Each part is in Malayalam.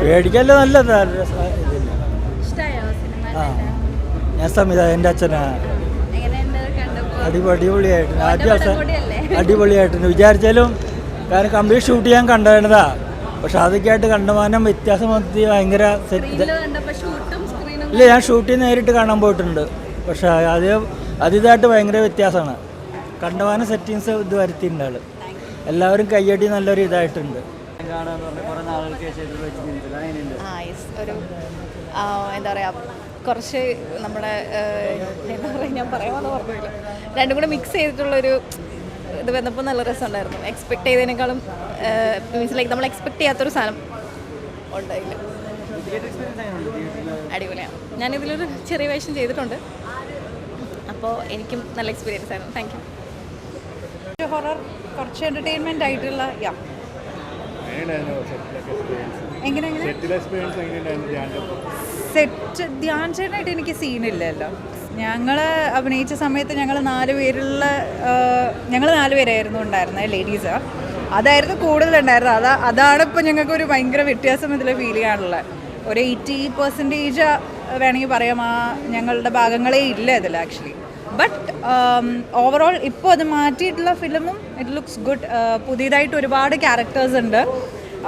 പേടിക്കല്ലോ നല്ലതാ. ഞാൻ സംവിധായകൻ, എൻ്റെ അച്ഛനാ. അടിപൊളിയായിട്ടുണ്ട് വിചാരിച്ചാലും. കാരണം കംപ്ലീറ്റ് ഷൂട്ട് ചെയ്യാൻ കണ്ടതാ, പക്ഷെ അതൊക്കെ ആയിട്ട് കണ്ടുമാനം വ്യത്യാസം വന്ന് ഭയങ്കര ഇല്ല. ഞാൻ ഷൂട്ടിൽ നേരിട്ട് കാണാൻ പോയിട്ടുണ്ട്, പക്ഷെ അതിതായിട്ട് ഭയങ്കര വ്യത്യാസമാണ്. കണ്ടുമാനം സെറ്റിങ്സ് ഇത് വരുത്തിയിട്ടുണ്ട് ആള്. എല്ലാവരും കയ്യടി നല്ലൊരു ഇതായിട്ടുണ്ട്. ഒരു എന്താ പറയുക, കുറച്ച് നമ്മുടെ എന്താ പറയുക, ഞാൻ പറയാമെന്ന് പറഞ്ഞില്ല, രണ്ടും കൂടെ മിക്സ് ചെയ്തിട്ടുള്ളൊരു ഇത് വന്നപ്പോൾ നല്ല രസമുണ്ടായിരുന്നു. എക്സ്പെക്ട് ചെയ്തതിനേക്കാളും മീൻസ് ലൈക്ക് നമ്മൾ എക്സ്പെക്ട് ചെയ്യാത്തൊരു സാധനം ഉണ്ടായില്ല. അടിപൊളിയാണ്. ഞാനിതിലൊരു ചെറിയ വേഷം ചെയ്തിട്ടുണ്ട്, അപ്പോൾ എനിക്കും നല്ല എക്സ്പീരിയൻസ് ആയിരുന്നു. Thank you. ഹൊറർ, കുറച്ച് എൻ്റർടൈൻമെൻ്റ് ആയിട്ടുള്ള സെറ്റ് ധ്യാൻ ചേട്ടനായിട്ട് എനിക്ക് സീനില്ലല്ലോ. ഞങ്ങൾ അഭിനയിച്ച സമയത്ത് ഞങ്ങൾ 4 പേരായിരുന്നു ഉണ്ടായിരുന്നത്, ലേഡീസ്. അതായിരുന്നു കൂടുതലുണ്ടായിരുന്നത്. അതാണ് ഇപ്പോൾ ഞങ്ങൾക്കൊരു ഭയങ്കര വ്യത്യാസം ഇതിൽ ഫീൽ ചെയ്യാനുള്ളത്. ഒരു 80% വേണമെങ്കിൽ പറയാം ഞങ്ങളുടെ ഭാഗങ്ങളേ ഇല്ല ഇതിൽ ആക്ച്വലി. ബട്ട് ഓവറോൾ ഇപ്പോൾ അത് മാറ്റിയിട്ടുള്ള ഫിലിമും ഇറ്റ് ലുക്സ് ഗുഡ്. പുതിയതായിട്ട് ഒരുപാട് ക്യാരക്ടേഴ്സ് ഉണ്ട്,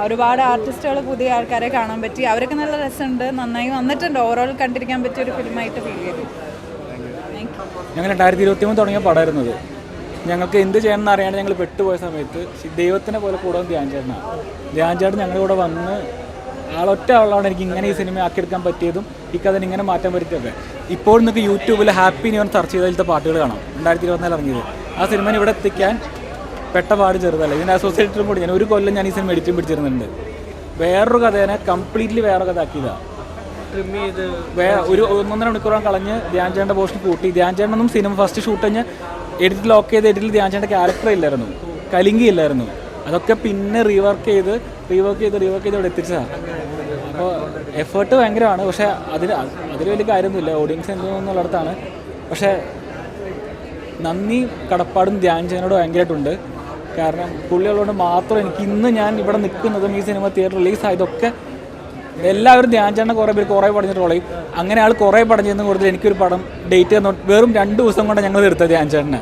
ഒരുപാട് ആർട്ടിസ്റ്റുകൾ, പുതിയ ആൾക്കാരെ കാണാൻ പറ്റി. അവരൊക്കെ നല്ല രസമുണ്ട്, നന്നായി വന്നിട്ടുണ്ട്. ഓവറോൾ കണ്ടിരിക്കാൻ പറ്റിയ ഒരു ഫിലിമായിട്ട് ഫീൽ ചെയ്തു. ഞങ്ങൾ 2023 തുടങ്ങിയ പടമായിരുന്നത്. ഞങ്ങൾക്ക് എന്ത് ചെയ്യണമെന്ന് അറിയാണ്ട് ഞങ്ങൾ പെട്ടുപോയ സമയത്ത് ദൈവത്തിനെ പോലെ കൂടെ ധ്യാൻ ചേട്ടൻ ഞങ്ങളുടെ കൂടെ വന്ന് ആളൊറ്റ ആളാണ് എനിക്ക് ഇങ്ങനെ ഈ സിനിമ ആക്കിയെടുക്കാൻ പറ്റിയതും ഈ കഥ ഇങ്ങനെ മാറ്റാൻ പറ്റിയൊക്കെ. ഇപ്പോൾ നിങ്ങൾക്ക് യൂട്യൂബിൽ ഹാപ്പി ന്യൂ ഇയർ സെർച്ച് ചെയ്തതിലത്തെ പാട്ടുകൾ കാണാം. 2024 ഇറങ്ങിയത്. ആ സിനിമ ഇവിടെ എത്തിക്കാൻ പെട്ട പാട് ചെറുതല്ല. ഇതിൻ്റെ അസോസിയേറ്ററും കൂടി ഞാൻ 1 കൊല്ലം ഞാൻ ഈ സിനിമ എഡിറ്റും പിടിച്ചിരുന്നുണ്ട്. വേറൊരു കഥേനെ കംപ്ലീറ്റ്ലി വേറെ കഥ ആക്കിയതാണ്. ഒരു 1.5 മണിക്കൂറാണ് കളഞ്ഞ് ധ്യാൻ ചേട്ടൻ്റെ പോർഷൻ കൂട്ടി. ധ്യാൻ ചേട്ടനൊന്നും സിനിമ ഫസ്റ്റ് ഷൂട്ട് കഴിഞ്ഞ് എഡിറ്റ് ലോക്ക് ചെയ്ത് എഡിറ്റിൽ ധ്യാൻ ചേട്ടൻ്റെ ക്യാരക്ടർ ഇല്ലായിരുന്നു, കലിങ്കി ഇല്ലായിരുന്നു. അതൊക്കെ പിന്നെ റീവർക്ക് ചെയ്ത് ഇവിടെ എത്തിച്ചതാണ്. അപ്പോൾ എഫേർട്ട് ഭയങ്കരമാണ്. പക്ഷേ അതിൽ വലിയ കാര്യമൊന്നുമില്ല. ഓഡിയൻസ് എന്നുള്ളിടത്താണ്. പക്ഷേ നന്ദി കടപ്പാടും ധ്യാൻ ചേട്ടനോട് ഭയങ്കരമായിട്ടുണ്ട്. കാരണം പുള്ളിയുള്ളതുകൊണ്ട് മാത്രം എനിക്ക് ഇന്ന് ഞാൻ ഇവിടെ നിൽക്കുന്നതും ഈ സിനിമ തിയേറ്റർ റിലീസായതൊക്കെ എല്ലാവരും ധ്യാൻ ചേട്ടനെ കുറേ പടഞ്ഞിട്ട് പറയും. അങ്ങനെ ആൾ കുറേ പടം ചെയ്യുന്ന കൂടുതൽ എനിക്കൊരു പടം ഡേറ്റ് തന്നു. വെറും 2 ദിവസം കൊണ്ട് ഞങ്ങൾ എടുത്തത് ധ്യാൻ ചേട്ടനെ.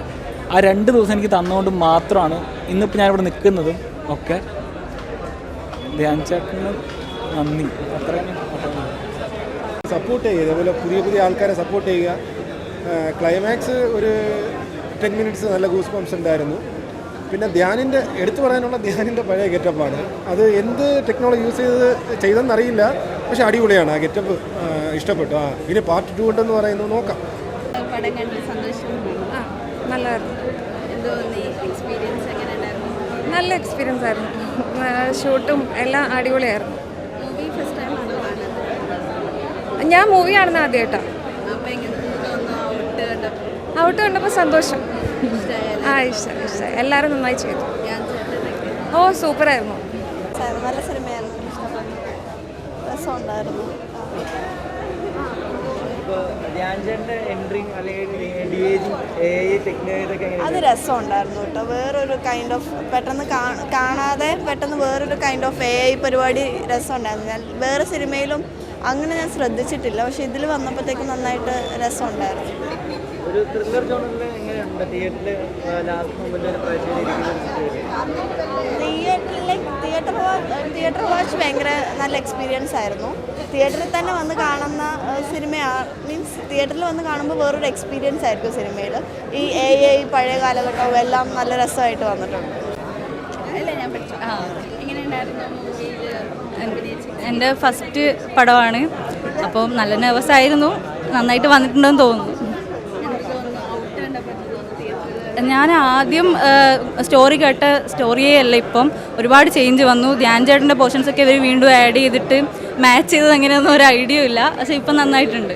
ആ 2 ദിവസം എനിക്ക് തന്നുകൊണ്ട് മാത്രമാണ് ഇന്നിപ്പോൾ ഞാനിവിടെ നിൽക്കുന്നതും ഒക്കെ. ധ്യാൻ ചേട്ടന് നന്ദി. അത്രയും സപ്പോർട്ട് ചെയ്യുക, ഇതേപോലെ പുതിയ ആൾക്കാരെ സപ്പോർട്ട് ചെയ്യുക. ക്ലൈമാക്സ് ഒരു 10 മിനിറ്റ്സ് നല്ല ഗൂസ് ബംസ് ഉണ്ടായിരുന്നു. പിന്നെ എടുത്തു പറയാനുള്ള ധ്യാനിൻ്റെ പഴയ ഗെറ്റപ്പാണ്. അത് എന്ത് ടെക്നോളജി യൂസ് ചെയ്തെന്നറിയില്ല, പക്ഷെ അടിപൊളിയാണ്. ആ ഗെറ്റപ്പ് ഇഷ്ടപ്പെട്ടു. പിന്നെ പാർട്ട് 2 ഉണ്ടെന്ന് പറയുന്നത് നോക്കാം. നല്ല എക്സ്പീരിയൻസ് ആയിരുന്നു. ഷൂട്ടും എല്ലാം അടിപൊളിയായിരുന്നു. ഞാൻ മൂവി കാണുന്ന ആദ്യമായിട്ടാണ്. ഔട്ട് കണ്ടപ്പോൾ സന്തോഷം. ഇഷ്ടമായി. എല്ലാവരും നന്നായി ചെയ്തു. സൂപ്പറായിരുന്നു. നല്ല സിനിമയായിരുന്നു, രസമുണ്ടായിരുന്നു. അത് രസമുണ്ടായിരുന്നു കേട്ടോ. വേറൊരു കൈൻഡ് ഓഫ് പെട്ടെന്ന് വേറൊരു കൈൻഡ് ഓഫ് AI പരിപാടി രസമുണ്ടായിരുന്നു. ഞാൻ വേറെ സിനിമയിലും അങ്ങനെ ഞാൻ ശ്രദ്ധിച്ചിട്ടില്ല, പക്ഷെ ഇതിൽ വന്നപ്പോഴത്തേക്കും നന്നായിട്ട് രസമുണ്ടായിരുന്നു. തിയേറ്റർ വാച്ച് ഭയങ്കര നല്ല എക്സ്പീരിയൻസ് ആയിരുന്നു. തിയേറ്ററിൽ തന്നെ വന്ന് കാണുന്ന മീൻസ് തിയേറ്ററിൽ വന്ന് കാണുമ്പോൾ വേറൊരു എക്സ്പീരിയൻസ് ആയിരിക്കും സിനിമയിൽ. ഈ AI പഴയ കാലഘട്ടവും എല്ലാം നല്ല രസമായിട്ട് വന്നിട്ടുണ്ട്. എൻ്റെ ഫസ്റ്റ് പടമാണ്, അപ്പോൾ നല്ല നെർവസ് ആയിരുന്നു. നന്നായിട്ട് വന്നിട്ടുണ്ടെന്ന് തോന്നുന്നു. ഞാൻ ആദ്യം സ്റ്റോറിയേ അല്ല, ഇപ്പം ഒരുപാട് ചേഞ്ച് വന്നു. ധ്യാൻ ചേട്ടൻ്റെ പോർഷൻസൊക്കെ ഇവർ വീണ്ടും ആഡ് ചെയ്തിട്ട് മാച്ച് ചെയ്തത് എങ്ങനെയൊന്നും ഒരു ഐഡിയ ഇല്ല. പക്ഷെ ഇപ്പം നന്നായിട്ടുണ്ട്.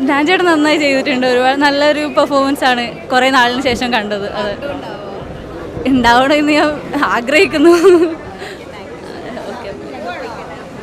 ധ്യാൻ ചേട്ടൻ നന്നായി ചെയ്തിട്ടുണ്ട്. ഒരുപാട് നല്ലൊരു പെർഫോമൻസാണ് കുറേ നാളിന് ശേഷം കണ്ടത്. അത് ഉണ്ടാവണമെന്ന് ഞാൻ ആഗ്രഹിക്കുന്നു.